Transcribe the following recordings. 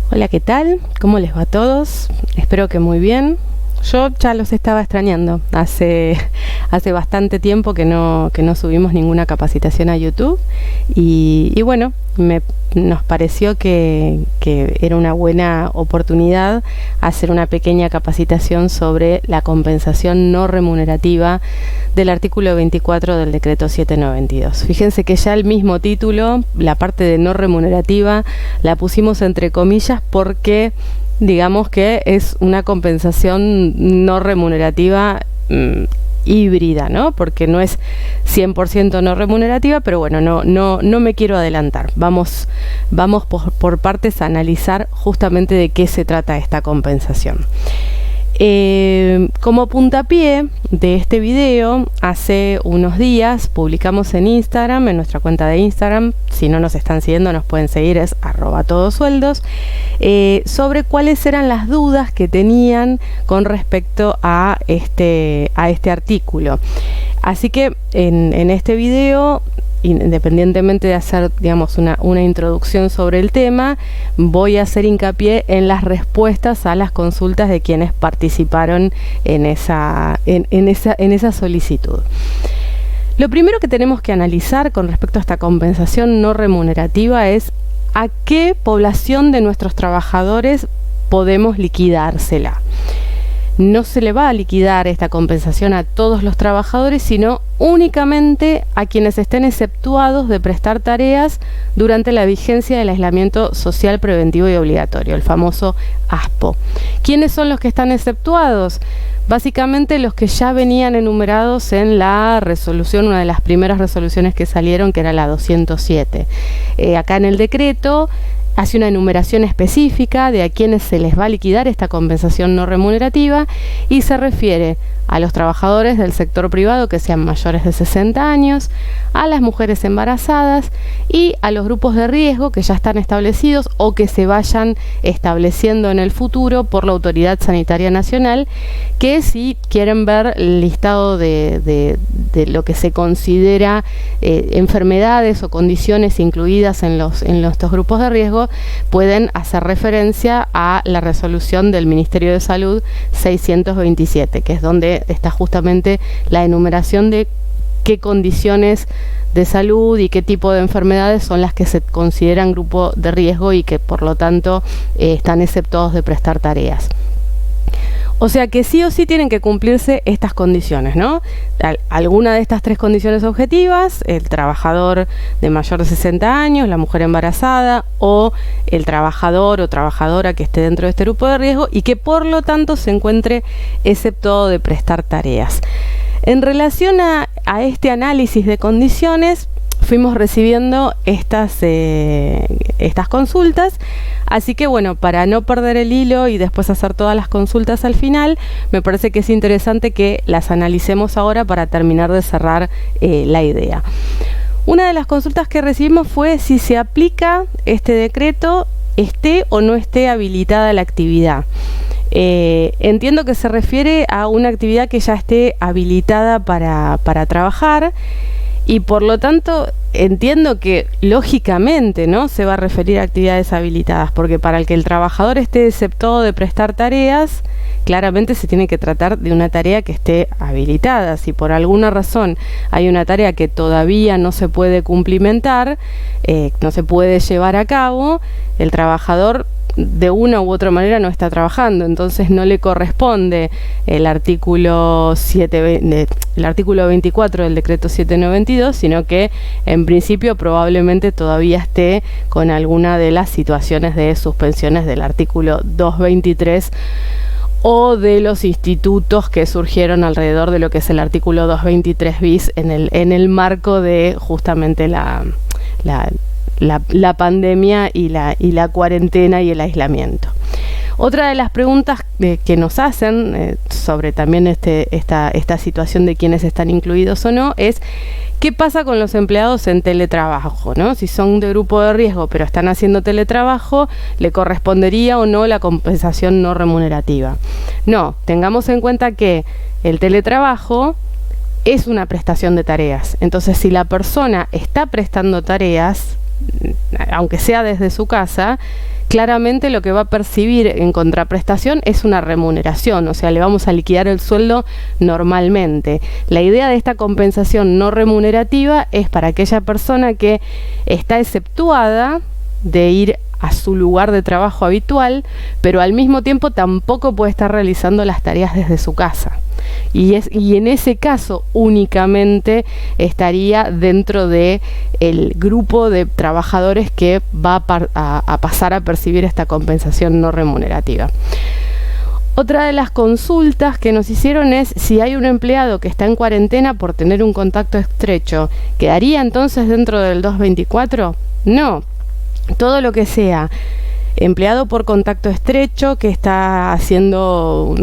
Hola, ¿qué tal? ¿Cómo les va a todos? Espero que muy bien. Yo ya los estaba extrañando. Hace bastante tiempo que no subimos ninguna capacitación a YouTube y bueno, nos pareció que era una buena oportunidad hacer una pequeña capacitación sobre la compensación no remunerativa del artículo 24 del decreto 792. Fíjense que ya el mismo título, la parte de no remunerativa, la pusimos entre comillas porque digamos que es una compensación no remunerativa híbrida, ¿no? Porque no es 100% no remunerativa, pero bueno, no me quiero adelantar. Vamos por partes a analizar justamente de qué se trata esta compensación. Como puntapié de este video, hace unos días publicamos en Instagram, en nuestra cuenta de Instagram, si no nos están siguiendo nos pueden seguir, es @todosueldos, sobre cuáles eran las dudas que tenían con respecto a este artículo. Así que en este video, independientemente de hacer, digamos, una introducción sobre el tema, voy a hacer hincapié en las respuestas a las consultas de quienes participaron en esa solicitud. Lo primero que tenemos que analizar con respecto a esta compensación no remunerativa es a qué población de nuestros trabajadores podemos liquidársela. No se le va a liquidar esta compensación a todos los trabajadores, sino únicamente a quienes estén exceptuados de prestar tareas durante la vigencia del aislamiento social preventivo y obligatorio, el famoso ASPO. ¿Quiénes son los que están exceptuados? Básicamente los que ya venían enumerados en la resolución, una de las primeras resoluciones que salieron, que era la 207. Acá en el decreto hace una enumeración específica de a quienes se les va a liquidar esta compensación no remunerativa y se refiere a los trabajadores del sector privado que sean mayores de 60 años, a las mujeres embarazadas y a los grupos de riesgo que ya están establecidos o que se vayan estableciendo en el futuro por la Autoridad Sanitaria Nacional, que si quieren ver el listado de lo que se considera enfermedades o condiciones incluidas en estos grupos de riesgo, pueden hacer referencia a la resolución del Ministerio de Salud 627, que es donde está justamente la enumeración de qué condiciones de salud y qué tipo de enfermedades son las que se consideran grupo de riesgo y que por lo tanto están exceptuados de prestar tareas. O sea que sí o sí tienen que cumplirse estas condiciones, ¿no? Alguna de estas tres condiciones objetivas, el trabajador de mayor de 60 años, la mujer embarazada o el trabajador o trabajadora que esté dentro de este grupo de riesgo y que por lo tanto se encuentre exceptuado de prestar tareas. En relación a este análisis de condiciones, fuimos recibiendo estas consultas, así que bueno, para no perder el hilo y después hacer todas las consultas al final, me parece que es interesante que las analicemos ahora para terminar de cerrar la idea. Una de las consultas que recibimos fue si se aplica este decreto, esté o no esté habilitada la actividad. Entiendo que se refiere a una actividad que ya esté habilitada para trabajar. Y por lo tanto entiendo que lógicamente no se va a referir a actividades habilitadas, porque para el que el trabajador esté exceptuado de prestar tareas, claramente se tiene que tratar de una tarea que esté habilitada. Si por alguna razón hay una tarea que todavía no se puede cumplimentar, no se puede llevar a cabo, el trabajador de una u otra manera no está trabajando, entonces no le corresponde el artículo 24 del decreto 792, sino que en principio probablemente todavía esté con alguna de las situaciones de suspensiones del artículo 223 o de los institutos que surgieron alrededor de lo que es el artículo 223 bis en el marco de justamente la pandemia y la cuarentena y el aislamiento. Otra de las preguntas que nos hacen sobre también esta situación de quienes están incluidos o no es ¿qué pasa con los empleados en teletrabajo, ¿no? Si son de grupo de riesgo pero están haciendo teletrabajo, ¿le correspondería o no la compensación no remunerativa? No, tengamos en cuenta que el teletrabajo es una prestación de tareas. Entonces, si la persona está prestando tareas, aunque sea desde su casa, claramente lo que va a percibir en contraprestación es una remuneración, o sea, le vamos a liquidar el sueldo normalmente. La idea de esta compensación no remunerativa es para aquella persona que está exceptuada de ir a su lugar de trabajo habitual, pero al mismo tiempo tampoco puede estar realizando las tareas desde su casa. Y en ese caso únicamente estaría dentro de el grupo de trabajadores que va a pasar a percibir esta compensación no remunerativa. Otra de las consultas que nos hicieron es si hay un empleado que está en cuarentena por tener un contacto estrecho, ¿quedaría entonces dentro del 224? No. Todo lo que sea empleado por contacto estrecho que está haciendo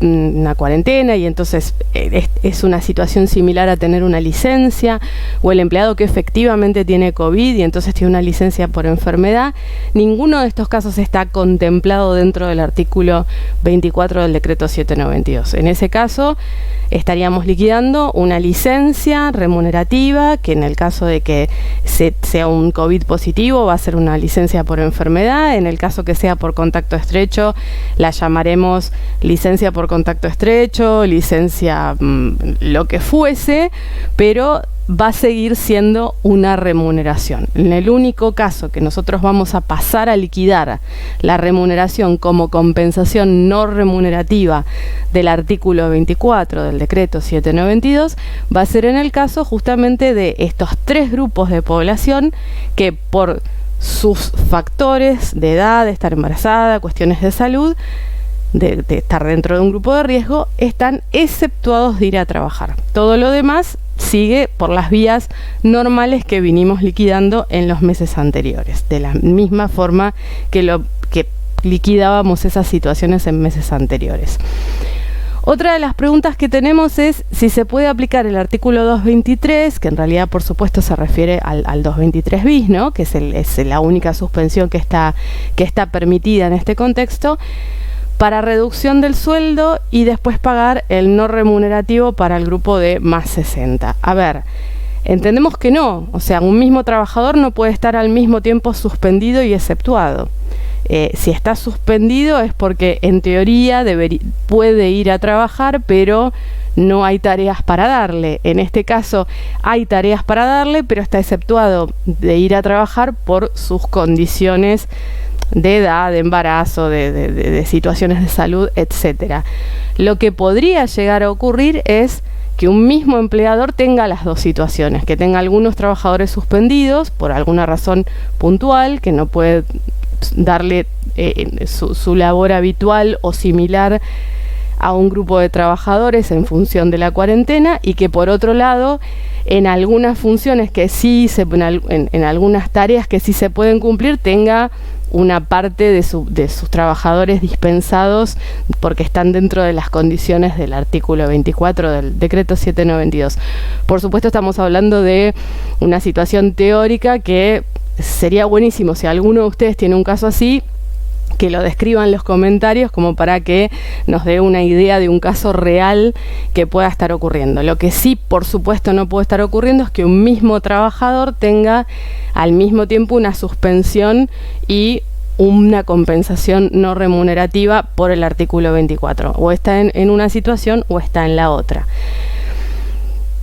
una cuarentena y entonces es una situación similar a tener una licencia, o el empleado que efectivamente tiene COVID y entonces tiene una licencia por enfermedad, ninguno de estos casos está contemplado dentro del artículo 24 del decreto 792. En ese caso estaríamos liquidando una licencia remunerativa, que en el caso de que sea un COVID positivo va a ser una licencia por enfermedad. En el caso que sea por contacto estrecho la llamaremos licencia por contacto estrecho, licencia lo que fuese, pero va a seguir siendo una remuneración. En el único caso que nosotros vamos a pasar a liquidar la remuneración como compensación no remunerativa del artículo 24 del decreto 792 va a ser en el caso justamente de estos tres grupos de población que por sus factores de edad, de estar embarazada, cuestiones de salud, de estar dentro de un grupo de riesgo, están exceptuados de ir a trabajar. Todo lo demás sigue por las vías normales que vinimos liquidando en los meses anteriores, de la misma forma que liquidábamos esas situaciones en meses anteriores. Otra de las preguntas que tenemos es si se puede aplicar el artículo 223, que en realidad por supuesto se refiere al 223 bis, ¿no? Que es la única suspensión que está permitida en este contexto, para reducción del sueldo y después pagar el no remunerativo para el grupo de más 60. A ver, entendemos que no, o sea, un mismo trabajador no puede estar al mismo tiempo suspendido y exceptuado. Si está suspendido es porque en teoría puede ir a trabajar, pero no hay tareas para darle. En este caso hay tareas para darle, pero está exceptuado de ir a trabajar por sus condiciones de edad, de embarazo, de situaciones de salud, etcétera. Lo que podría llegar a ocurrir es que un mismo empleador tenga las dos situaciones, que tenga algunos trabajadores suspendidos por alguna razón puntual, que no puede darle su labor habitual o similar a un grupo de trabajadores en función de la cuarentena, y que por otro lado en algunas funciones que sí en algunas tareas que sí se pueden cumplir tenga una parte de sus trabajadores dispensados porque están dentro de las condiciones del artículo 24 del decreto 792. Por supuesto estamos hablando de una situación teórica que sería buenísimo si alguno de ustedes tiene un caso así, que lo describan en los comentarios como para que nos dé una idea de un caso real que pueda estar ocurriendo. Lo que sí, por supuesto, no puede estar ocurriendo es que un mismo trabajador tenga al mismo tiempo una suspensión y una compensación no remunerativa por el artículo 24. O está en una situación o está en la otra.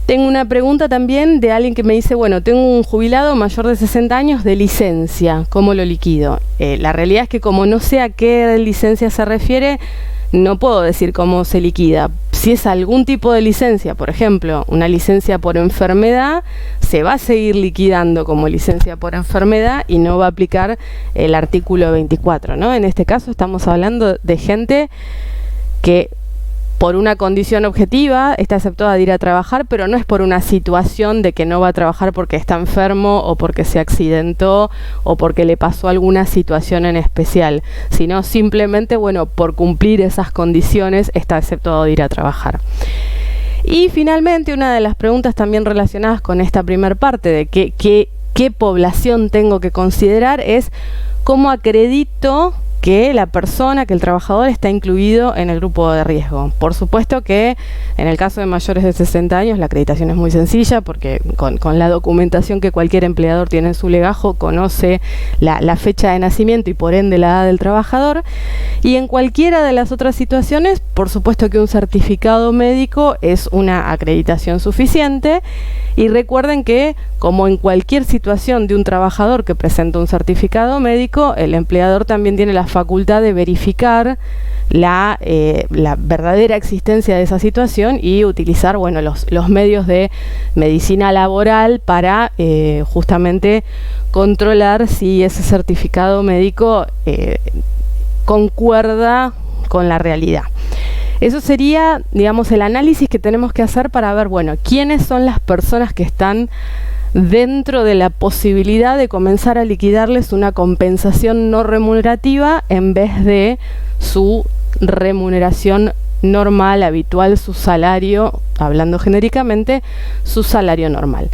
Tengo una pregunta también de alguien que me dice, bueno, tengo un jubilado mayor de 60 años de licencia, ¿cómo lo liquido? La realidad es que como no sé a qué licencia se refiere, no puedo decir cómo se liquida. Si es algún tipo de licencia, por ejemplo, una licencia por enfermedad, se va a seguir liquidando como licencia por enfermedad y no va a aplicar el artículo 24, ¿no? En este caso estamos hablando de gente que por una condición objetiva está exceptuada de ir a trabajar, pero no es por una situación de que no va a trabajar porque está enfermo o porque se accidentó o porque le pasó alguna situación en especial, sino simplemente, bueno, por cumplir esas condiciones está exceptuado de ir a trabajar. Y finalmente, una de las preguntas también relacionadas con esta primera parte de qué población tengo que considerar es cómo acredito que la persona, que el trabajador está incluido en el grupo de riesgo. Por supuesto que en el caso de mayores de 60 años la acreditación es muy sencilla porque con la documentación que cualquier empleador tiene en su legajo conoce la fecha de nacimiento y por ende la edad del trabajador. Y en cualquiera de las otras situaciones, por supuesto que un certificado médico es una acreditación suficiente. Y recuerden que, como en cualquier situación de un trabajador que presenta un certificado médico, el empleador también tiene la facultad de verificar la verdadera existencia de esa situación y utilizar, bueno, los medios de medicina laboral para justamente controlar si ese certificado médico concuerda con la realidad. Eso sería, digamos, el análisis que tenemos que hacer para ver, bueno, quiénes son las personas que están dentro de la posibilidad de comenzar a liquidarles una compensación no remunerativa en vez de su remuneración normal, habitual, su salario, hablando genéricamente, su salario normal.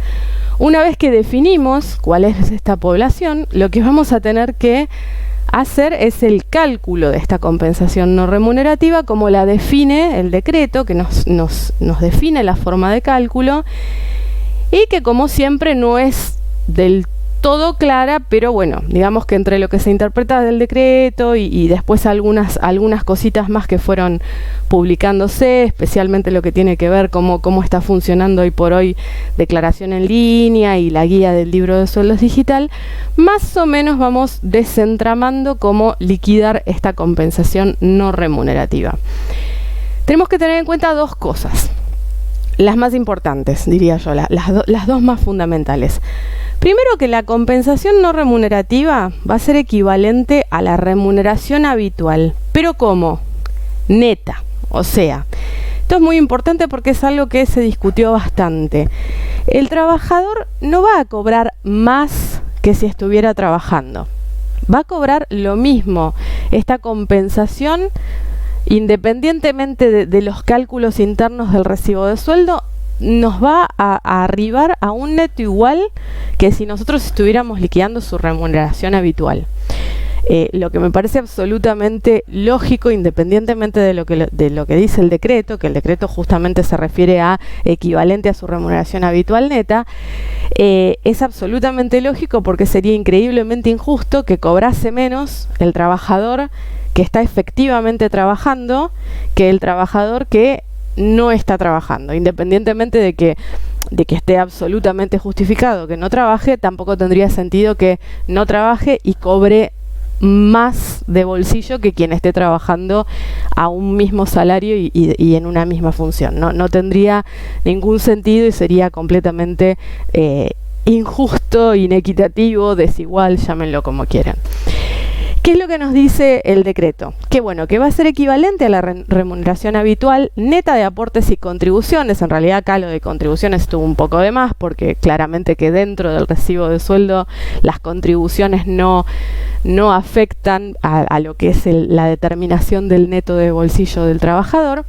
Una vez que definimos cuál es esta población, lo que vamos a tener que hacer es el cálculo de esta compensación no remunerativa como la define el decreto, que nos define la forma de cálculo y que, como siempre, no es del todo clara, pero bueno, digamos que entre lo que se interpreta del decreto y después algunas cositas más que fueron publicándose, especialmente lo que tiene que ver cómo está funcionando hoy por hoy declaración en línea y la guía del libro de sueldos digital, más o menos vamos desentramando cómo liquidar esta compensación no remunerativa. Tenemos que tener en cuenta dos cosas, las más importantes, diría yo, las dos más fundamentales. Primero, que la compensación no remunerativa va a ser equivalente a la remuneración habitual. ¿Pero cómo? Neta. O sea, esto es muy importante porque es algo que se discutió bastante. El trabajador no va a cobrar más que si estuviera trabajando. Va a cobrar lo mismo. Esta compensación, independientemente de los cálculos internos del recibo de sueldo, nos va a arribar a un neto igual que si nosotros estuviéramos liquidando su remuneración habitual. Lo que me parece absolutamente lógico, independientemente de lo que dice el decreto, que el decreto justamente se refiere a equivalente a su remuneración habitual neta, es absolutamente lógico porque sería increíblemente injusto que cobrase menos el trabajador que está efectivamente trabajando que el trabajador que no está trabajando, independientemente de que esté absolutamente justificado que no trabaje. Tampoco tendría sentido que no trabaje y cobre más de bolsillo que quien esté trabajando a un mismo salario y en una misma función. No tendría ningún sentido y sería completamente injusto, inequitativo, desigual, llámenlo como quieran. ¿Qué es lo que nos dice el decreto? Que bueno, que va a ser equivalente a la remuneración habitual neta de aportes y contribuciones. En realidad acá lo de contribuciones estuvo un poco de más porque claramente que dentro del recibo de sueldo las contribuciones no afectan a lo que es la determinación del neto de bolsillo del trabajador.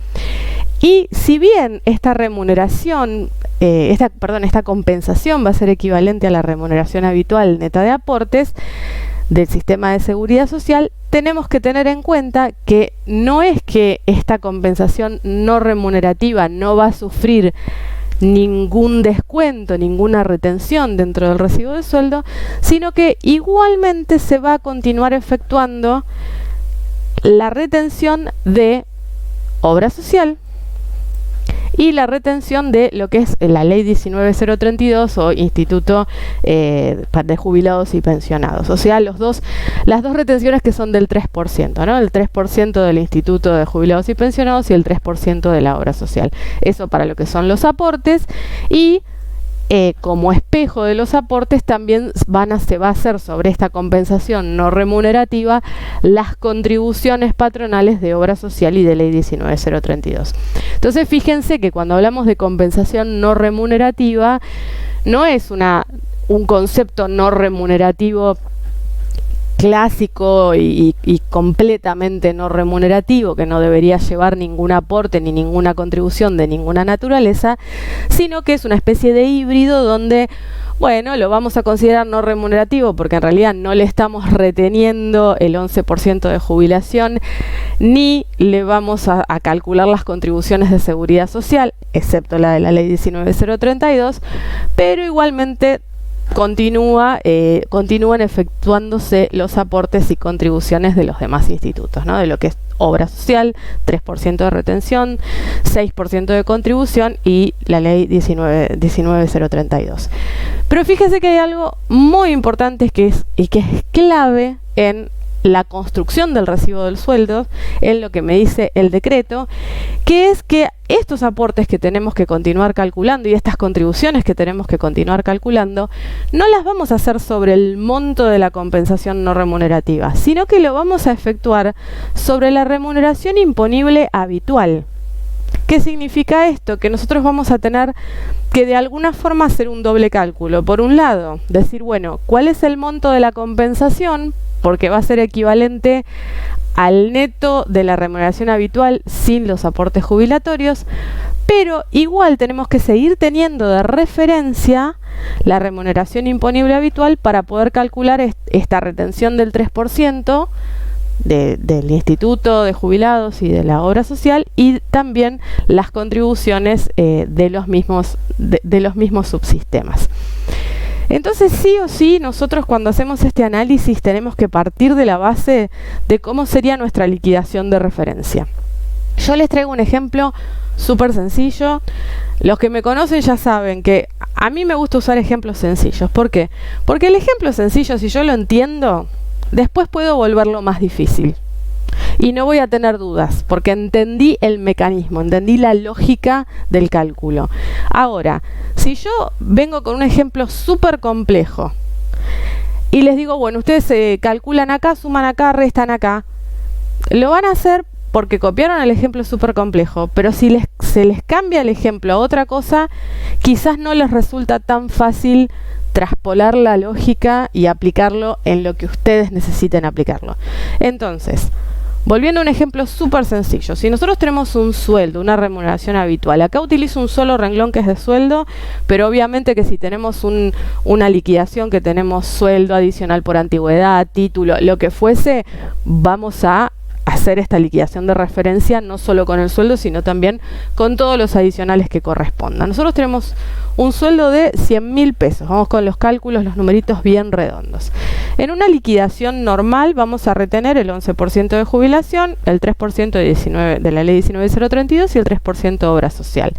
Y si bien esta remuneración, esta compensación va a ser equivalente a la remuneración habitual neta de aportes del sistema de seguridad social, tenemos que tener en cuenta que no es que esta compensación no remunerativa no va a sufrir ningún descuento, ninguna retención dentro del recibo de sueldo, sino que igualmente se va a continuar efectuando la retención de obra social y la retención de lo que es la ley 19032 o Instituto de Jubilados y Pensionados. O sea, las dos retenciones que son del 3%, ¿no? El 3% del Instituto de Jubilados y Pensionados y el 3% de la obra social. Eso para lo que son los aportes y como espejo de los aportes también se va a hacer sobre esta compensación no remunerativa las contribuciones patronales de obra social y de ley 19032. Entonces fíjense que cuando hablamos de compensación no remunerativa no es un concepto no remunerativo clásico y completamente no remunerativo, que no debería llevar ningún aporte ni ninguna contribución de ninguna naturaleza, sino que es una especie de híbrido donde Bueno, lo vamos a considerar no remunerativo porque en realidad no le estamos reteniendo el 11% de jubilación, ni le vamos a calcular las contribuciones de seguridad social, excepto la de la ley 19.032, pero igualmente continúan efectuándose los aportes y contribuciones de los demás institutos, ¿no? De lo que es obra social, 3% de retención, 6% de contribución y la ley 19.032. Pero fíjese que hay algo muy importante que es clave en la construcción del recibo del sueldo, en lo que me dice el decreto, que es que estos aportes que tenemos que continuar calculando y estas contribuciones que tenemos que continuar calculando, no las vamos a hacer sobre el monto de la compensación no remunerativa, sino que lo vamos a efectuar sobre la remuneración imponible habitual. ¿Qué significa esto? Que nosotros vamos a tener que de alguna forma hacer un doble cálculo. Por un lado, decir, bueno, ¿cuál es el monto de la compensación? Porque va a ser equivalente al neto de la remuneración habitual sin los aportes jubilatorios, pero igual tenemos que seguir teniendo de referencia la remuneración imponible habitual para poder calcular esta retención del 3% del Instituto de Jubilados y de la obra social, y también las contribuciones de los mismos subsistemas. Entonces, sí o sí, nosotros cuando hacemos este análisis tenemos que partir de la base de cómo sería nuestra liquidación de referencia. Yo les traigo un ejemplo súper sencillo. Los que me conocen ya saben que a mí me gusta usar ejemplos sencillos. ¿Por qué? Porque el ejemplo sencillo, si yo lo entiendo, después puedo volverlo más difícil. Y no voy a tener dudas, porque entendí el mecanismo, entendí la lógica del cálculo. Ahora, si yo vengo con un ejemplo súper complejo y les digo, bueno, ustedes calculan acá, suman acá, restan acá, lo van a hacer porque copiaron el ejemplo súper complejo, pero si se les cambia el ejemplo a otra cosa, quizás no les resulta tan fácil traspolar la lógica y aplicarlo en lo que ustedes necesiten aplicarlo. Entonces, volviendo a un ejemplo súper sencillo, si nosotros tenemos un sueldo, una remuneración habitual, acá utilizo un solo renglón que es de sueldo, pero obviamente que si tenemos una liquidación que tenemos sueldo adicional por antigüedad, título, lo que fuese, vamos a hacer esta liquidación de referencia no solo con el sueldo, sino también con todos los adicionales que correspondan. Nosotros tenemos un sueldo de 100.000 pesos. Vamos con los cálculos, los numeritos bien redondos. En una liquidación normal vamos a retener el 11% de jubilación, el 3% de la ley 19.032 y el 3% de obra social.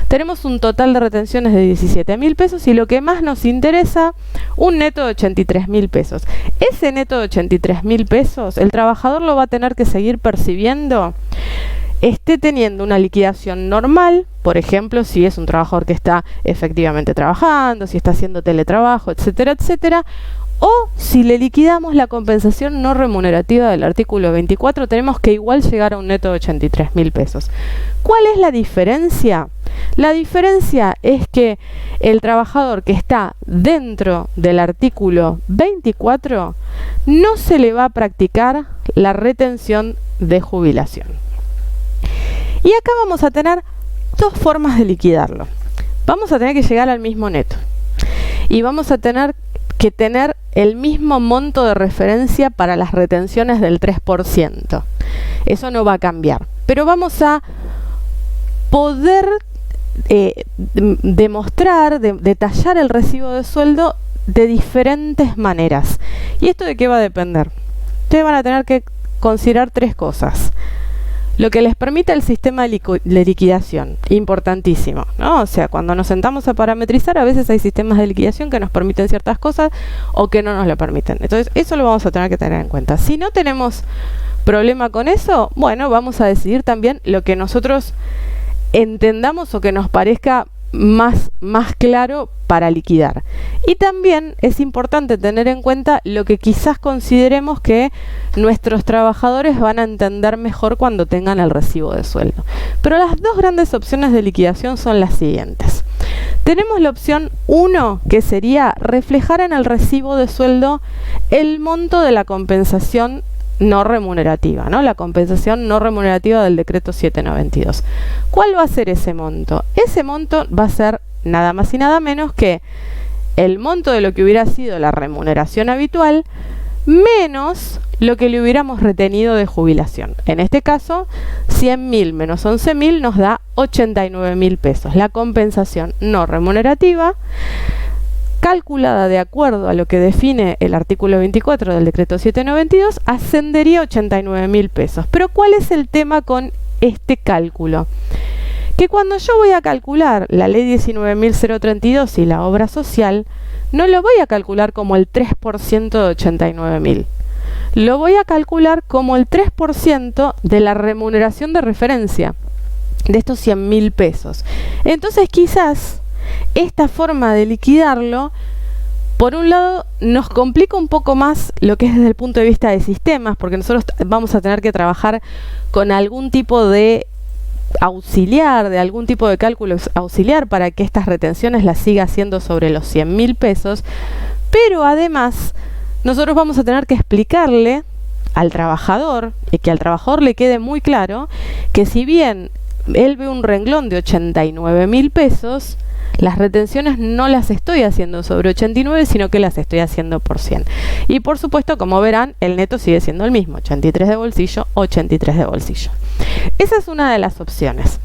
Tenemos un total de retenciones de 17.000 pesos y lo que más nos interesa, un neto de 83.000 pesos. Ese neto de 83.000 pesos, el trabajador lo va a tener que seguir percibiendo, esté teniendo una liquidación normal, por ejemplo, si es un trabajador que está efectivamente trabajando, si está haciendo teletrabajo, etcétera, etcétera, o si le liquidamos la compensación no remunerativa del artículo 24, tenemos que igual llegar a un neto de 83.000 pesos. ¿Cuál es la diferencia? La diferencia es que el trabajador que está dentro del artículo 24 no se le va a practicar la retención de jubilación. Y acá vamos a tener dos formas de liquidarlo. Vamos a tener que llegar al mismo neto. Y vamos a tener que tener el mismo monto de referencia para las retenciones del 3%. Eso no va a cambiar. Pero vamos a poder demostrar, detallar el recibo de sueldo de diferentes maneras. ¿Y esto de qué va a depender? Ustedes van a tener que considerar tres cosas. Lo que les permite el sistema de liquidación, importantísimo, ¿no? O sea, cuando nos sentamos a parametrizar, a veces hay sistemas de liquidación que nos permiten ciertas cosas o que no nos lo permiten. Entonces, eso lo vamos a tener que tener en cuenta. Si no tenemos problema con eso, bueno, vamos a decidir también lo que nosotros entendamos o que nos parezca más claro para liquidar. Y también es importante tener en cuenta lo que quizás consideremos que nuestros trabajadores van a entender mejor cuando tengan el recibo de sueldo. Pero las dos grandes opciones de liquidación son las siguientes. Tenemos la opción 1, que sería reflejar en el recibo de sueldo el monto de la compensación no remunerativa, ¿no? La compensación no remunerativa del decreto 792. ¿Cuál va a ser ese monto? Ese monto va a ser nada más y nada menos que el monto de lo que hubiera sido la remuneración habitual menos lo que le hubiéramos retenido de jubilación. En este caso, 100.000 menos 11.000 nos da 89.000 pesos. La compensación no remunerativa, calculada de acuerdo a lo que define el artículo 24 del decreto 792, ascendería a 89.000 pesos. Pero ¿cuál es el tema con este cálculo? Que cuando yo voy a calcular la ley 19.032 y la obra social, no lo voy a calcular como el 3% de 89.000. Lo voy a calcular como el 3% de la remuneración de referencia, de estos 100.000 pesos. Entonces quizás esta forma de liquidarlo, por un lado, nos complica un poco más lo que es desde el punto de vista de sistemas, porque nosotros vamos a tener que trabajar con algún tipo de auxiliar, de algún tipo de cálculo auxiliar para que estas retenciones las siga haciendo sobre los 100.000 pesos, pero además nosotros vamos a tener que explicarle al trabajador, y que al trabajador le quede muy claro, que si bien él ve un renglón de 89.000 pesos, las retenciones no las estoy haciendo sobre 89, sino que las estoy haciendo por 100. Y por supuesto, como verán, el neto sigue siendo el mismo, 83 de bolsillo, 83 de bolsillo. Esa es una de las opciones.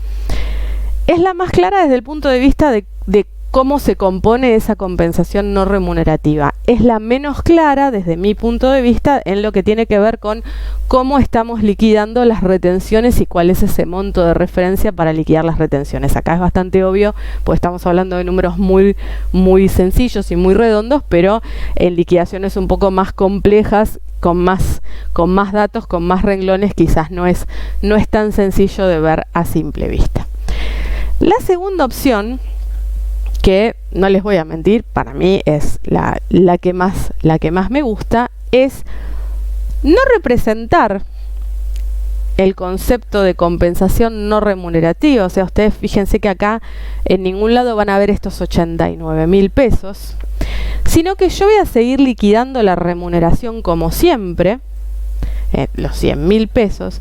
Es la más clara desde el punto de vista de cómo se compone esa compensación no remunerativa. Es la menos clara desde mi punto de vista en lo que tiene que ver con cómo estamos liquidando las retenciones y cuál es ese monto de referencia para liquidar las retenciones. Acá es bastante obvio, pues estamos hablando de números muy sencillos y muy redondos, pero en liquidaciones un poco más complejas, con más datos, con más renglones, quizás no es tan sencillo de ver a simple vista. La segunda opción, que no les voy a mentir, para mí es la que más me gusta, es no representar el concepto de compensación no remunerativa. O sea, ustedes fíjense que acá en ningún lado van a ver estos 89.000 pesos, sino que yo voy a seguir liquidando la remuneración como siempre, los 100.000 pesos.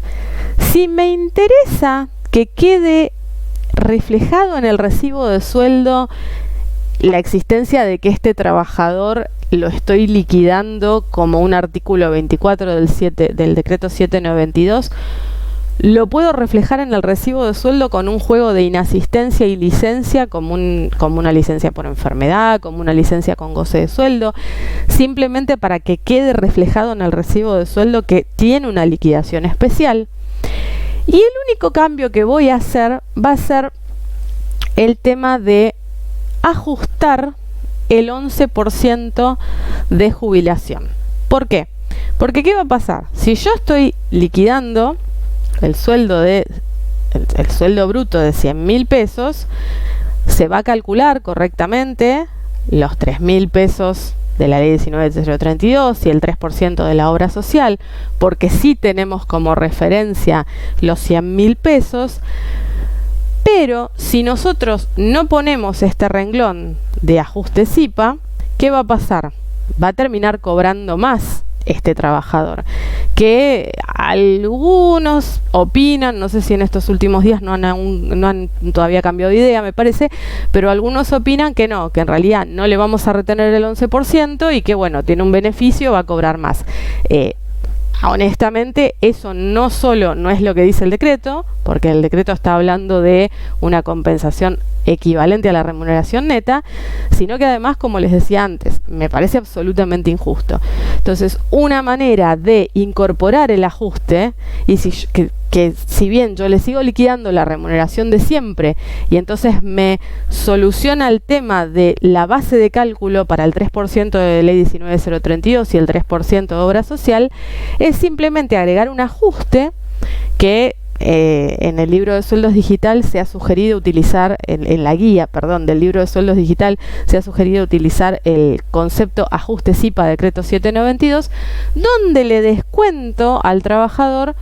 Si me interesa que quede reflejado en el recibo de sueldo la existencia de que este trabajador lo estoy liquidando como un artículo 24 del decreto 792, lo puedo reflejar en el recibo de sueldo con un juego de inasistencia y licencia, como una licencia por enfermedad, como una licencia con goce de sueldo, simplemente para que quede reflejado en el recibo de sueldo que tiene una liquidación especial. Y el único cambio que voy a hacer va a ser el tema de ajustar el 11% de jubilación. ¿Por qué? Porque ¿qué va a pasar? Si yo estoy liquidando el sueldo bruto de 100.000 pesos, se va a calcular correctamente los 3.000 pesos de la ley 19.032 y el 3% de la obra social, porque sí tenemos como referencia los 100.000 pesos, pero si nosotros no ponemos este renglón de ajuste SIPA, ¿qué va a pasar? Va a terminar cobrando más este trabajador, que algunos opinan, no sé si en estos últimos días no han todavía cambiado de idea, me parece, pero algunos opinan que no, que en realidad no le vamos a retener el 11% y que bueno, tiene un beneficio, va a cobrar más. Honestamente, eso no solo no es lo que dice el decreto, porque el decreto está hablando de una compensación equivalente a la remuneración neta, sino que además, como les decía antes, me parece absolutamente injusto. Entonces, una manera de incorporar el ajuste, y que si bien yo le sigo liquidando la remuneración de siempre, y entonces me soluciona el tema de la base de cálculo para el 3% de ley 19.032 y el 3% de obra social, es simplemente agregar un ajuste que en el libro de sueldos digital se ha sugerido utilizar, en la guía, perdón, del libro de sueldos digital se ha sugerido utilizar el concepto ajuste SIPA decreto 792, donde le descuento al trabajador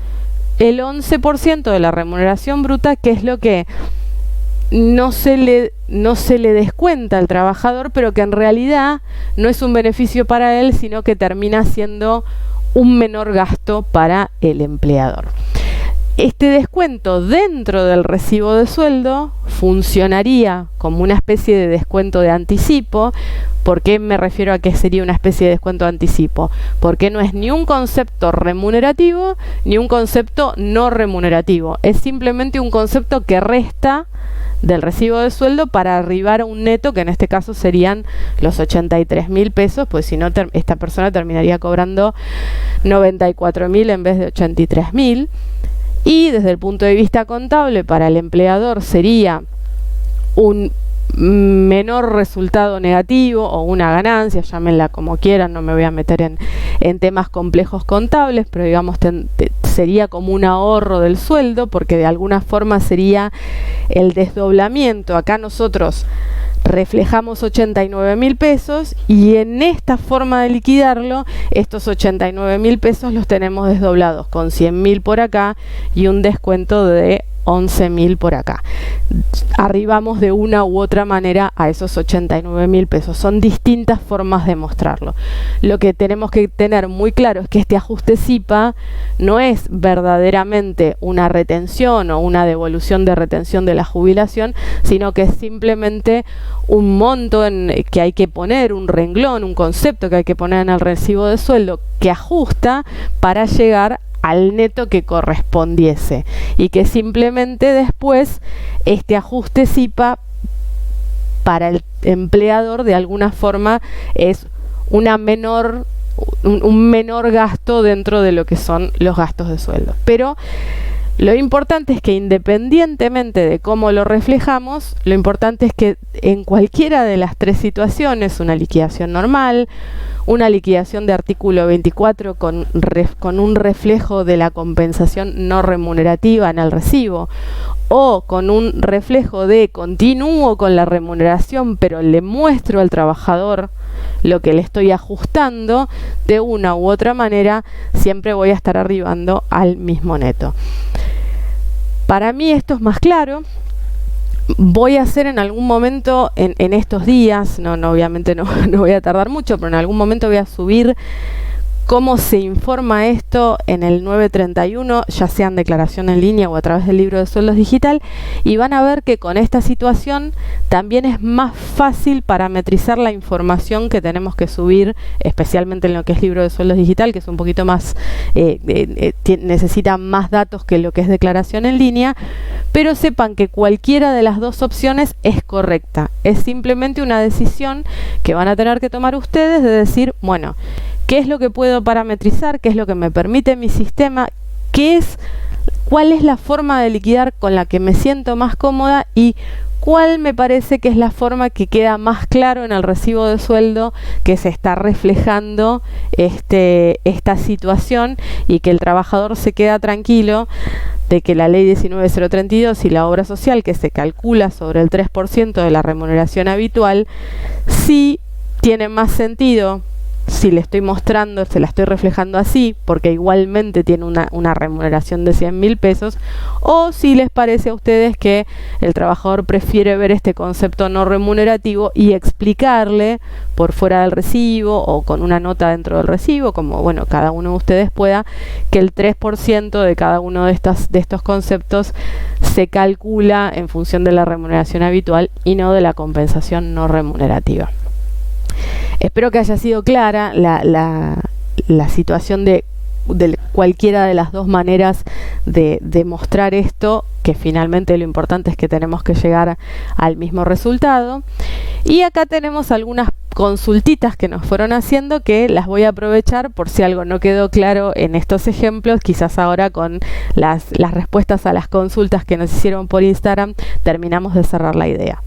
el 11% de la remuneración bruta, que es lo que no se le descuenta al trabajador, pero que en realidad no es un beneficio para él, sino que termina siendo un menor gasto para el empleador. Este descuento dentro del recibo de sueldo funcionaría como una especie de descuento de anticipo. ¿Por qué me refiero a que sería una especie de descuento de anticipo? Porque no es ni un concepto remunerativo ni un concepto no remunerativo. Es simplemente un concepto que resta del recibo de sueldo para arribar a un neto, que en este caso serían los 83.000 pesos, pues si no esta persona terminaría cobrando 94.000 en vez de 83.000. Y desde el punto de vista contable, para el empleador sería un menor resultado negativo o una ganancia, llámenla como quieran, no me voy a meter en temas complejos contables, pero digamos sería como un ahorro del sueldo, porque de alguna forma sería el desdoblamiento. Acá nosotros reflejamos 89.000 pesos y en esta forma de liquidarlo, estos 89.000 pesos los tenemos desdoblados con 100.000 por acá y un descuento de 11.000 por acá. Arribamos de una u otra manera a esos 89.000 pesos. Son distintas formas de mostrarlo. Lo que tenemos que tener muy claro es que este ajuste SIPA no es verdaderamente una retención o una devolución de retención de la jubilación, sino que es simplemente un monto que hay que poner, un renglón, un concepto que hay que poner en el recibo de sueldo que ajusta para llegar al neto que correspondiese, y que simplemente después este ajuste SIPA para el empleador de alguna forma es un menor gasto dentro de lo que son los gastos de sueldo. Pero lo importante es que independientemente de cómo lo reflejamos, lo importante es que en cualquiera de las tres situaciones, una liquidación normal, una liquidación de artículo 24 con un reflejo de la compensación no remunerativa en el recibo, o con un reflejo de continúo con la remuneración pero le muestro al trabajador lo que le estoy ajustando, de una u otra manera siempre voy a estar arribando al mismo neto. Para mí esto es más claro. Voy a hacer en algún momento en estos días, obviamente no voy a tardar mucho, pero en algún momento voy a subir cómo se informa esto en el 931, ya sea en declaración en línea o a través del libro de sueldos digital, y van a ver que con esta situación también es más fácil parametrizar la información que tenemos que subir, especialmente en lo que es libro de sueldos digital, que es un poquito más, necesita más datos que lo que es declaración en línea, pero sepan que cualquiera de las dos opciones es correcta. Es simplemente una decisión que van a tener que tomar ustedes de decir, bueno, ¿qué es lo que puedo parametrizar? ¿Qué es lo que me permite mi sistema? ¿Cuál es la forma de liquidar con la que me siento más cómoda? Y ¿cuál me parece que es la forma que queda más claro en el recibo de sueldo que se está reflejando esta situación, y que el trabajador se queda tranquilo de que la ley 19.032 y la obra social, que se calcula sobre el 3% de la remuneración habitual, sí tiene más sentido si le estoy mostrando, se la estoy reflejando así, porque igualmente tiene una remuneración de 100.000 pesos, o si les parece a ustedes que el trabajador prefiere ver este concepto no remunerativo y explicarle por fuera del recibo o con una nota dentro del recibo, como bueno, cada uno de ustedes pueda, que el 3% de cada uno de estos conceptos se calcula en función de la remuneración habitual y no de la compensación no remunerativa. Espero que haya sido clara la situación de cualquiera de las dos maneras de mostrar esto, que finalmente lo importante es que tenemos que llegar al mismo resultado. Y acá tenemos algunas consultitas que nos fueron haciendo, que las voy a aprovechar por si algo no quedó claro en estos ejemplos. Quizás ahora con las respuestas a las consultas que nos hicieron por Instagram terminamos de cerrar la idea.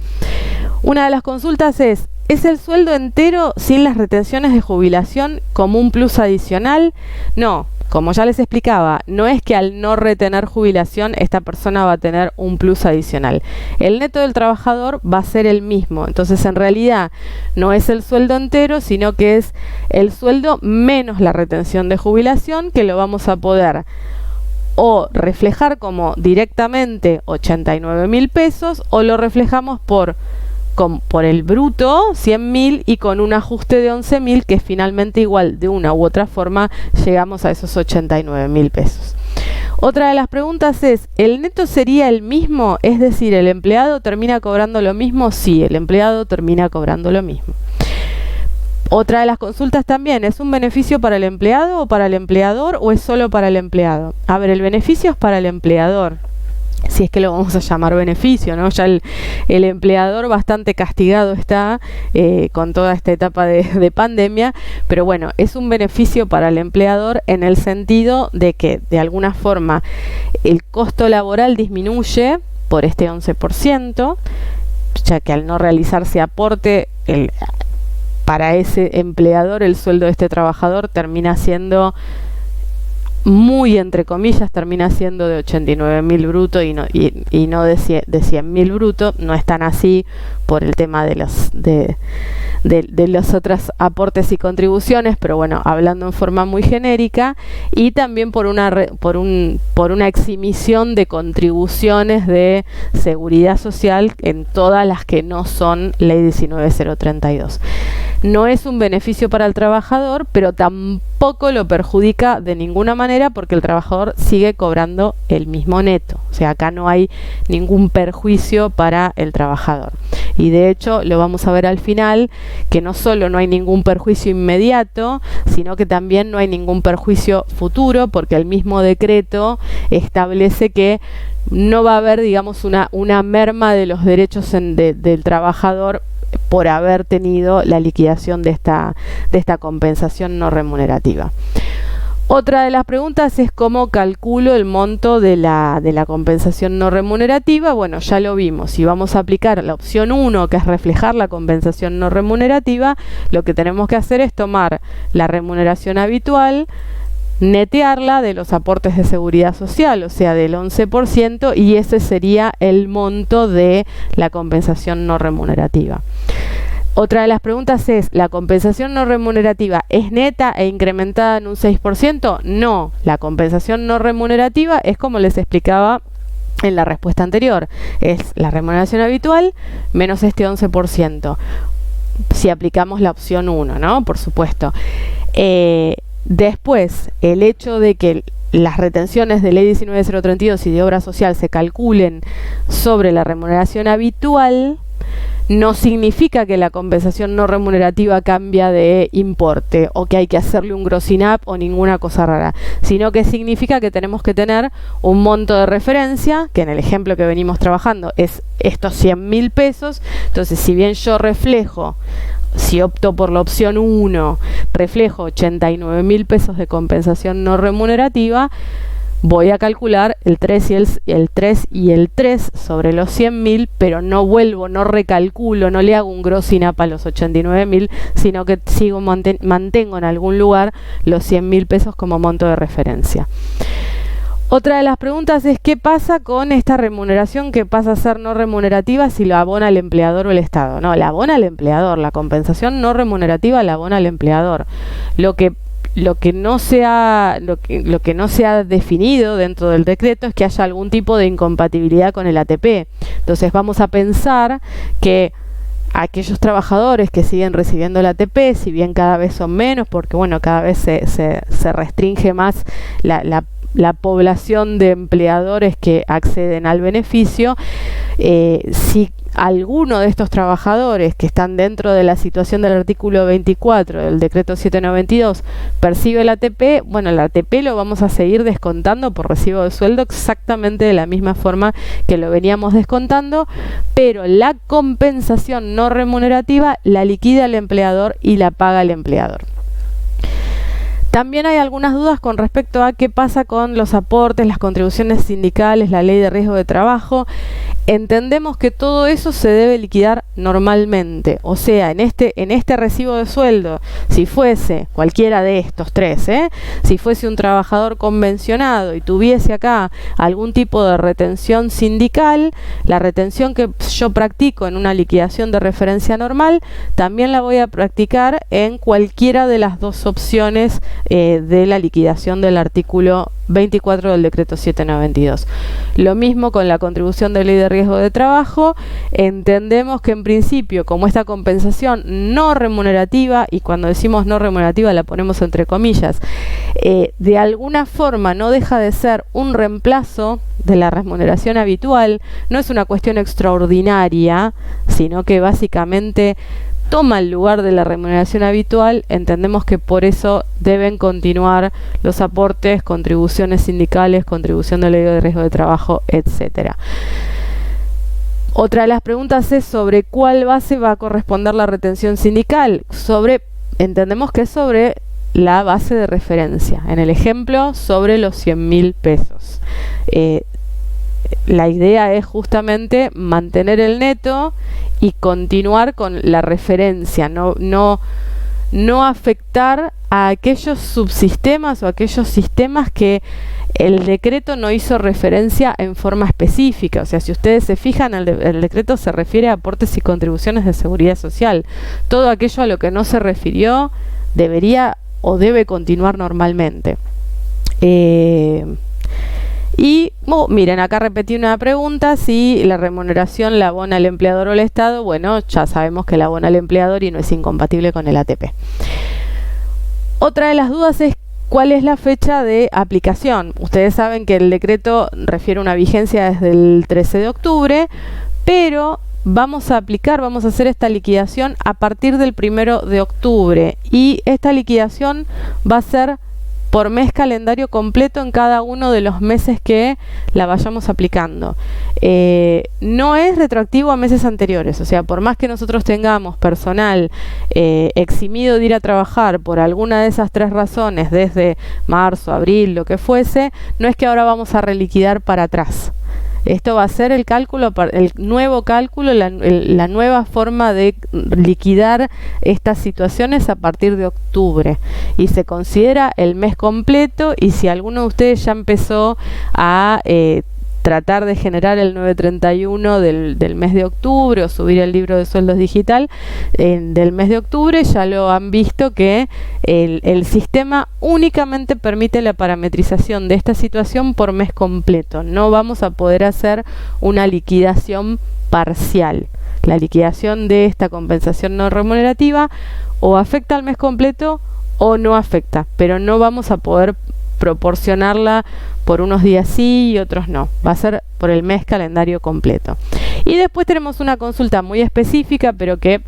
Una de las consultas ¿es el sueldo entero sin las retenciones de jubilación como un plus adicional? No, como ya les explicaba, no es que al no retener jubilación esta persona va a tener un plus adicional. El neto del trabajador va a ser el mismo. Entonces, en realidad, no es el sueldo entero, sino que es el sueldo menos la retención de jubilación, que lo vamos a poder o reflejar como directamente 89.000 pesos, o lo reflejamos por el bruto 100.000 y con un ajuste de 11.000, que finalmente igual de una u otra forma llegamos a esos 89.000 pesos. Otra de las preguntas es, ¿el neto sería el mismo? Es decir, ¿el empleado termina cobrando lo mismo? Sí, el empleado termina cobrando lo mismo. Otra de las consultas también, ¿es un beneficio para el empleado o para el empleador o es solo para el empleado? A ver, el beneficio es para el empleador, si es que lo vamos a llamar beneficio, ¿no? Ya el empleador bastante castigado está con toda esta etapa de pandemia, pero bueno, es un beneficio para el empleador en el sentido de que de alguna forma el costo laboral disminuye por este 11%, ya que al no realizarse aporte, para ese empleador el sueldo de este trabajador termina siendo muy entre comillas, termina siendo de 89.000 bruto y no de 100.000 bruto. No es tan así por el tema de los otros aportes y contribuciones, pero bueno, hablando en forma muy genérica, y también por una exhibición de contribuciones de seguridad social en todas las que no son ley 19.032. No es un beneficio para el trabajador, pero tampoco lo perjudica de ninguna manera porque el trabajador sigue cobrando el mismo neto. O sea, acá no hay ningún perjuicio para el trabajador. Y de hecho, lo vamos a ver al final, que no solo no hay ningún perjuicio inmediato, sino que también no hay ningún perjuicio futuro, porque el mismo decreto establece que no va a haber, digamos, una merma de los derechos del trabajador por haber tenido la liquidación de esta compensación no remunerativa. Otra de las preguntas es cómo calculo el monto de la compensación no remunerativa. Bueno, ya lo vimos. Si vamos a aplicar la opción 1, que es reflejar la compensación no remunerativa, lo que tenemos que hacer es tomar la remuneración habitual, netearla de los aportes de seguridad social, o sea, del 11%, y ese sería el monto de la compensación no remunerativa. Otra de las preguntas es, ¿la compensación no remunerativa es neta e incrementada en un 6%? No, la compensación no remunerativa es como les explicaba en la respuesta anterior, es la remuneración habitual menos este 11%, si aplicamos la opción 1, ¿no? Por supuesto. Después, el hecho de que las retenciones de ley 19.032 y de obra social se calculen sobre la remuneración habitual no significa que la compensación no remunerativa cambia de importe o que hay que hacerle un grossing up o ninguna cosa rara, sino que significa que tenemos que tener un monto de referencia, que en el ejemplo que venimos trabajando es estos 100.000 pesos. Entonces, si bien yo reflejo, si opto por la opción 1, reflejo 89.000 pesos de compensación no remunerativa, voy a calcular el 3 y el 3 sobre los 100.000, pero no recalculo, no le hago un grossing up a los 89.000, sino que mantengo en algún lugar los 100.000 pesos como monto de referencia. Otra de las preguntas es ¿qué pasa con esta remuneración que pasa a ser no remunerativa si la abona el empleador o el Estado? No, la abona el empleador, la compensación no remunerativa la abona el empleador. Lo que no se ha definido dentro del decreto es que haya algún tipo de incompatibilidad con el ATP. Entonces vamos a pensar que aquellos trabajadores que siguen recibiendo el ATP, si bien cada vez son menos, porque bueno, cada vez se restringe más la población de empleadores que acceden al beneficio, si alguno de estos trabajadores que están dentro de la situación del artículo 24 del decreto 792 percibe el ATP, bueno, el ATP lo vamos a seguir descontando por recibo de sueldo exactamente de la misma forma que lo veníamos descontando, pero la compensación no remunerativa la liquida el empleador y la paga el empleador. También hay algunas dudas con respecto a qué pasa con los aportes, las contribuciones sindicales, la ley de riesgo de trabajo. Entendemos que todo eso se debe liquidar normalmente, o sea, en este recibo de sueldo, si fuese cualquiera de estos tres, si fuese un trabajador convencionado y tuviese acá algún tipo de retención sindical, la retención que yo practico en una liquidación de referencia normal, también la voy a practicar en cualquiera de las dos opciones de la liquidación del artículo 24 del decreto 792. Lo mismo con la contribución de ley de riesgo de trabajo. Entendemos que en principio, como esta compensación no remunerativa, y cuando decimos no remunerativa la ponemos entre comillas, de alguna forma no deja de ser un reemplazo de la remuneración habitual, no es una cuestión extraordinaria, sino que básicamente toma el lugar de la remuneración habitual. Entendemos que por eso deben continuar los aportes, contribuciones sindicales, contribución de ley de riesgo de trabajo, etcétera. Otra de las preguntas es sobre cuál base va a corresponder la retención sindical. Entendemos que es sobre la base de referencia. En el ejemplo, sobre los 100.000 pesos. La idea es justamente mantener el neto y continuar con la referencia, no afectar a aquellos subsistemas o aquellos sistemas que el decreto no hizo referencia en forma específica. O sea, si ustedes se fijan, el decreto se refiere a aportes y contribuciones de seguridad social. Todo aquello a lo que no se refirió debería o debe continuar normalmente. Y miren, acá repetí una pregunta: si la remuneración la abona el empleador o el Estado. Bueno, ya sabemos que la abona el empleador y no es incompatible con el ATP. Otra de las dudas es cuál es la fecha de aplicación. Ustedes saben que el decreto refiere una vigencia desde el 13 de octubre, pero vamos a hacer esta liquidación a partir del 1 de octubre. Y esta liquidación va a ser por mes calendario completo en cada uno de los meses que la vayamos aplicando. No es retroactivo a meses anteriores. O sea, por más que nosotros tengamos personal eximido de ir a trabajar por alguna de esas 3 razones, desde marzo, abril, lo que fuese, no es que ahora vamos a reliquidar para atrás. Esto va a ser el cálculo, el nuevo cálculo, la nueva forma de liquidar estas situaciones a partir de octubre. Y se considera el mes completo. Y si alguno de ustedes ya empezó a tratar de generar el 931 del mes de octubre o subir el libro de sueldos digital del mes de octubre, ya lo han visto que el sistema únicamente permite la parametrización de esta situación por mes completo. No vamos a poder hacer una liquidación parcial. La liquidación de esta compensación no remunerativa o afecta al mes completo o no afecta, pero no vamos a poder proporcionarla por unos días sí y otros no. Va a ser por el mes calendario completo. Y después tenemos una consulta muy específica, pero que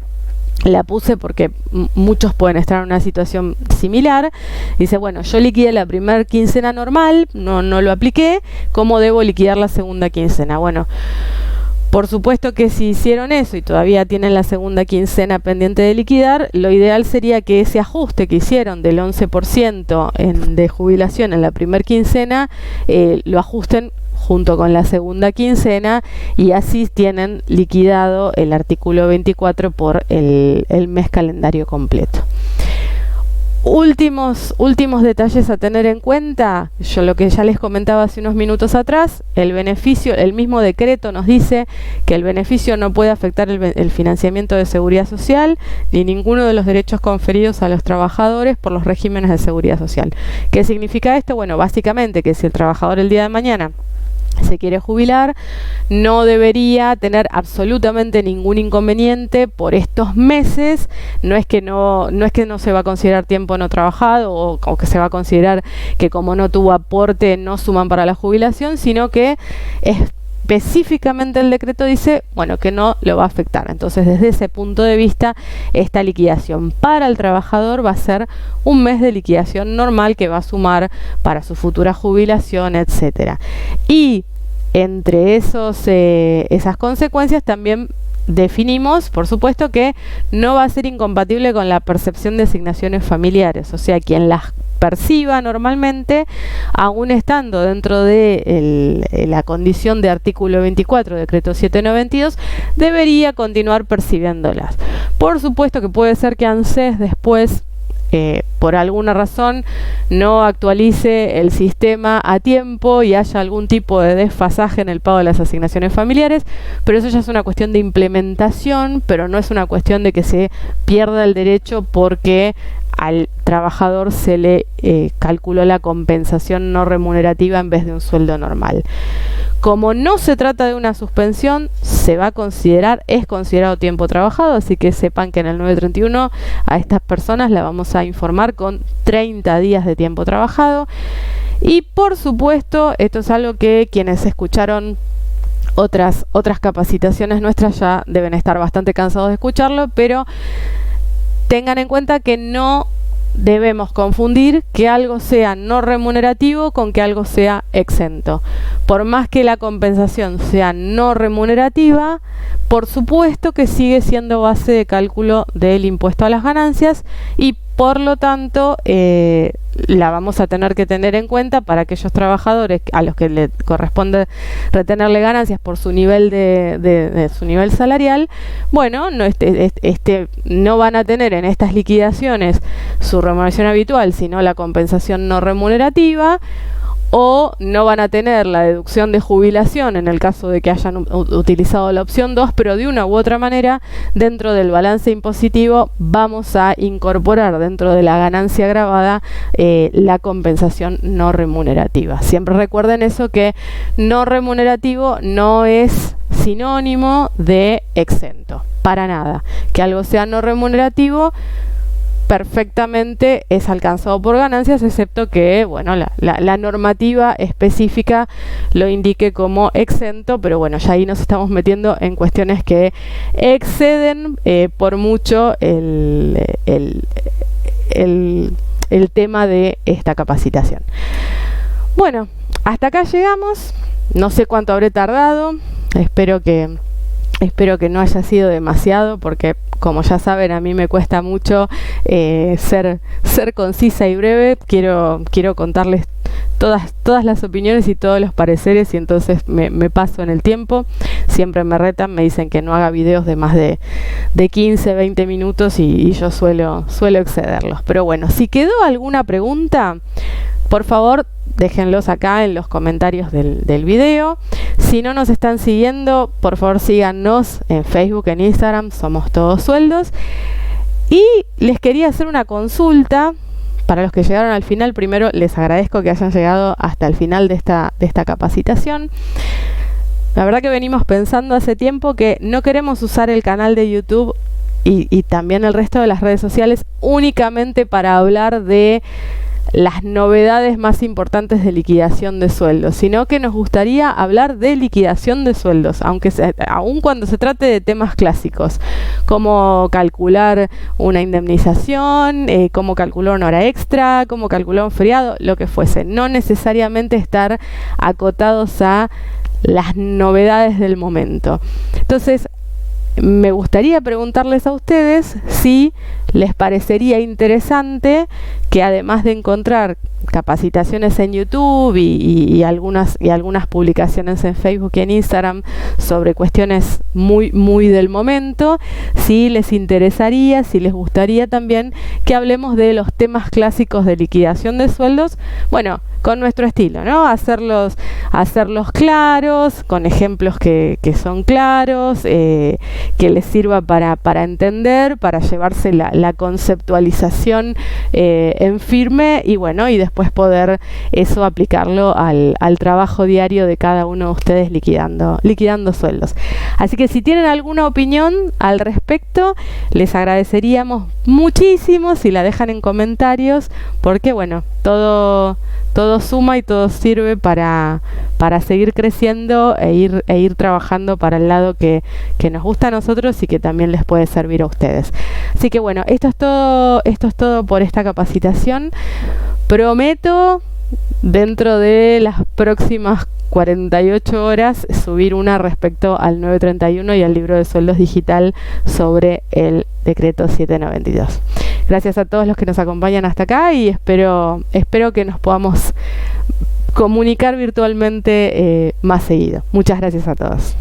la puse porque muchos pueden estar en una situación similar. Dice, bueno, yo liquidé la primera quincena normal, no lo apliqué, ¿cómo debo liquidar la segunda quincena? Bueno, por supuesto que si hicieron eso y todavía tienen la segunda quincena pendiente de liquidar, lo ideal sería que ese ajuste que hicieron del 11% de jubilación en la primera quincena, lo ajusten junto con la segunda quincena, y así tienen liquidado el artículo 24 por el mes calendario completo. Últimos detalles a tener en cuenta. Yo lo que ya les comentaba hace unos minutos atrás, el beneficio, el mismo decreto nos dice que el beneficio no puede afectar el financiamiento de seguridad social ni ninguno de los derechos conferidos a los trabajadores por los regímenes de seguridad social. ¿Qué significa esto? Bueno, básicamente que si el trabajador el día de mañana se quiere jubilar, no debería tener absolutamente ningún inconveniente por estos meses. No es que no se va a considerar tiempo no trabajado o que se va a considerar que como no tuvo aporte no suman para la jubilación, sino que específicamente el decreto dice, bueno, que no lo va a afectar. Entonces, desde ese punto de vista, esta liquidación para el trabajador va a ser un mes de liquidación normal que va a sumar para su futura jubilación, etcétera. Y entre esas consecuencias también definimos, por supuesto, que no va a ser incompatible con la percepción de asignaciones familiares. O sea, quien las perciba normalmente, aún estando dentro de la condición de artículo 24, decreto 792, debería continuar percibiéndolas. Por supuesto que puede ser que ANSES después por alguna razón no actualice el sistema a tiempo y haya algún tipo de desfasaje en el pago de las asignaciones familiares, pero eso ya es una cuestión de implementación, pero no es una cuestión de que se pierda el derecho porque al trabajador se le calculó la compensación no remunerativa en vez de un sueldo normal. Como no se trata de una suspensión, se va a considerar, es considerado tiempo trabajado, así que sepan que en el 931 a estas personas la vamos a informar con 30 días de tiempo trabajado. Y por supuesto, esto es algo que quienes escucharon otras capacitaciones nuestras ya deben estar bastante cansados de escucharlo, pero tengan en cuenta que no debemos confundir que algo sea no remunerativo con que algo sea exento. Por más que la compensación sea no remunerativa, por supuesto que sigue siendo base de cálculo del impuesto a las ganancias y por lo tanto la vamos a tener que tener en cuenta para aquellos trabajadores a los que le corresponde retenerle ganancias por su nivel de su nivel salarial. Bueno, no van a tener en estas liquidaciones su remuneración habitual, sino la compensación no remunerativa, o no van a tener la deducción de jubilación en el caso de que hayan utilizado la opción 2, pero de una u otra manera dentro del balance impositivo vamos a incorporar dentro de la ganancia gravada la compensación no remunerativa. Siempre recuerden eso, que no remunerativo no es sinónimo de exento, para nada. Que algo sea no remunerativo perfectamente es alcanzado por ganancias, excepto que, bueno, la normativa específica lo indique como exento, pero bueno, ya ahí nos estamos metiendo en cuestiones que exceden por mucho el tema de esta capacitación. Bueno, hasta acá llegamos. No sé cuánto habré tardado. Espero que no haya sido demasiado, porque como ya saben, a mí me cuesta mucho ser concisa y breve. Quiero contarles todas las opiniones y todos los pareceres, y entonces me paso en el tiempo. Siempre me retan, me dicen que no haga videos de más de 15, 20 minutos y yo suelo excederlos. Pero bueno, si quedó alguna pregunta, por favor, déjenlos acá en los comentarios del video. Si no nos están siguiendo, por favor síganos en Facebook, en Instagram, Somos Todos Sueldos. Y les quería hacer una consulta para los que llegaron al final. Primero, les agradezco que hayan llegado hasta el final de esta capacitación. La verdad que venimos pensando hace tiempo que no queremos usar el canal de YouTube y también el resto de las redes sociales únicamente para hablar de las novedades más importantes de liquidación de sueldos, sino que nos gustaría hablar de liquidación de sueldos, aun cuando se trate de temas clásicos, como calcular una indemnización, cómo calcular una hora extra, cómo calcular un feriado, lo que fuese. No necesariamente estar acotados a las novedades del momento. Entonces, me gustaría preguntarles a ustedes si les parecería interesante que, además de encontrar capacitaciones en YouTube y algunas publicaciones en Facebook y en Instagram sobre cuestiones muy del momento, si les interesaría, si les gustaría también que hablemos de los temas clásicos de liquidación de sueldos, bueno, con nuestro estilo, ¿no? Hacerlos claros, con ejemplos que son claros, que les sirva para entender, para llevarse la conceptualización en firme, y bueno, y después poder eso aplicarlo al trabajo diario de cada uno de ustedes liquidando sueldos. Así que si tienen alguna opinión al respecto, les agradeceríamos muchísimo si la dejan en comentarios, porque bueno, todo suma y todo sirve para seguir creciendo e ir trabajando para el lado que nos gusta a nosotros y que también les puede servir a ustedes. Así que bueno, esto es todo por esta capacitación. Prometo dentro de las próximas 48 horas subir una respecto al 931 y al libro de sueldos digital sobre el decreto 792. Gracias a todos los que nos acompañan hasta acá, y espero que nos podamos comunicar virtualmente más seguido. Muchas gracias a todos.